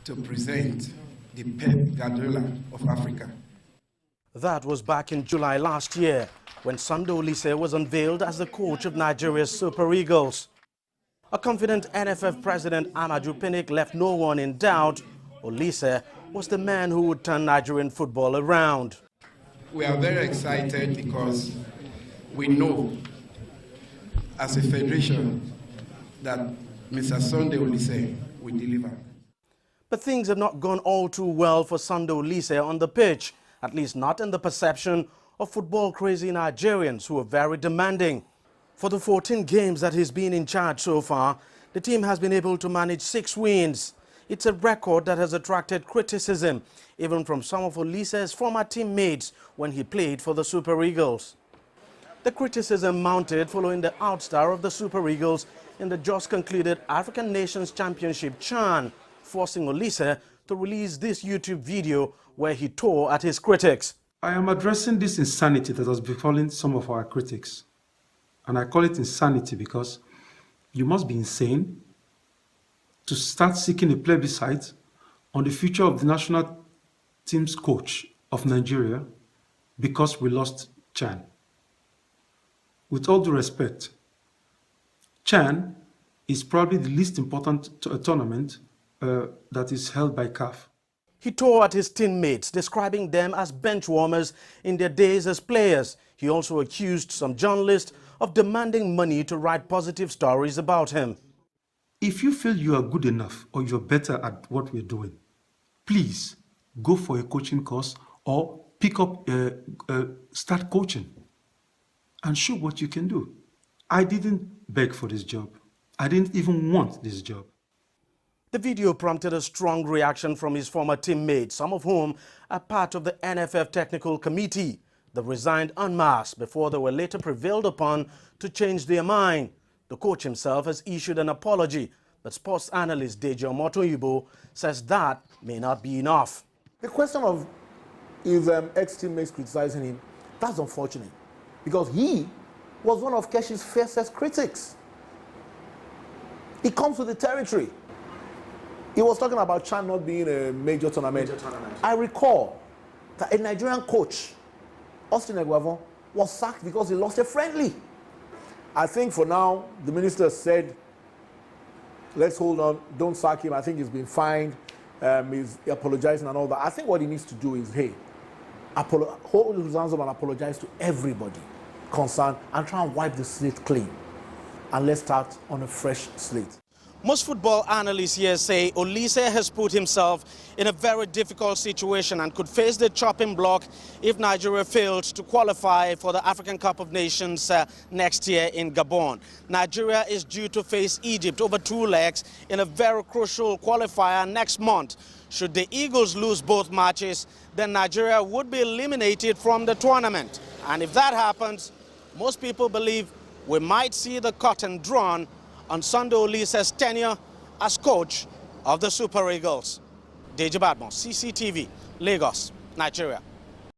to present the Pep Guardiola of Africa. That was back in July last year, when Sunday Oliseh was unveiled as the coach of Nigeria's Super Eagles. A confident NFF president Amaju Pinnick left no one in doubt. Oliseh was the man who would turn Nigerian football around. We are very excited because we know, as a federation, that Mr. Sunday Oliseh will deliver. But things have not gone all too well for Sunday Oliseh on the pitch, at least not in the perception of football-crazy Nigerians who are very demanding. For the 14 games that he's been in charge so far, the team has been able to manage 6 wins. It's a record that has attracted criticism, even from some of Oliseh's former teammates when he played for the Super Eagles. The criticism mounted following the outstar of the Super Eagles in the just concluded African Nations Championship CHAN, forcing Oliseh to release this YouTube video where he tore at his critics. I am addressing this insanity that has befallen some of our critics. And I call it insanity because you must be insane to start seeking a plebiscite on the future of the national team's coach of Nigeria because we lost CHAN. With all due respect, CHAN is probably the least important tournament that is held by CAF. He tore at his teammates, describing them as bench warmers in their days as players. He also accused some journalists of demanding money to write positive stories about him. If you feel you are good enough or you're better at what we're doing, please go for a coaching course or pick up, start coaching and show what you can do. I didn't beg for this job. I didn't even want this job. The video prompted a strong reaction from his former teammates, some of whom are part of the NFF Technical Committee. They resigned en masse before they were later prevailed upon to change their mind. The coach himself has issued an apology, but sports analyst Deji Omotoyibo says that may not be enough. The question of if ex-teammates criticizing him, that's unfortunate, because he was one of Keshi's fiercest critics. He comes with the territory. He was talking about CHAN not being a major tournament. I recall that a Nigerian coach, Austin Eguavon, was sacked because he lost a friendly. I think for now, the minister said, let's hold on, don't sack him. I think he's been fined, he's apologizing and all that. I think what he needs to do is, hey, hold his hands up and apologize to everybody concerned and try and wipe the slate clean. And let's start on a fresh slate. Most football analysts here say Oliseh has put himself in a very difficult situation and could face the chopping block if Nigeria fails to qualify for the African Cup of Nations next year in Gabon. Nigeria is due to face Egypt over 2 legs in a very crucial qualifier next month. Should the Eagles lose both matches, then Nigeria would be eliminated from the tournament. And if that happens, most people believe we might see the curtain drawn on Sunday Oliseh's tenure as coach of the Super Eagles. Deji Badmo, CCTV, Lagos, Nigeria.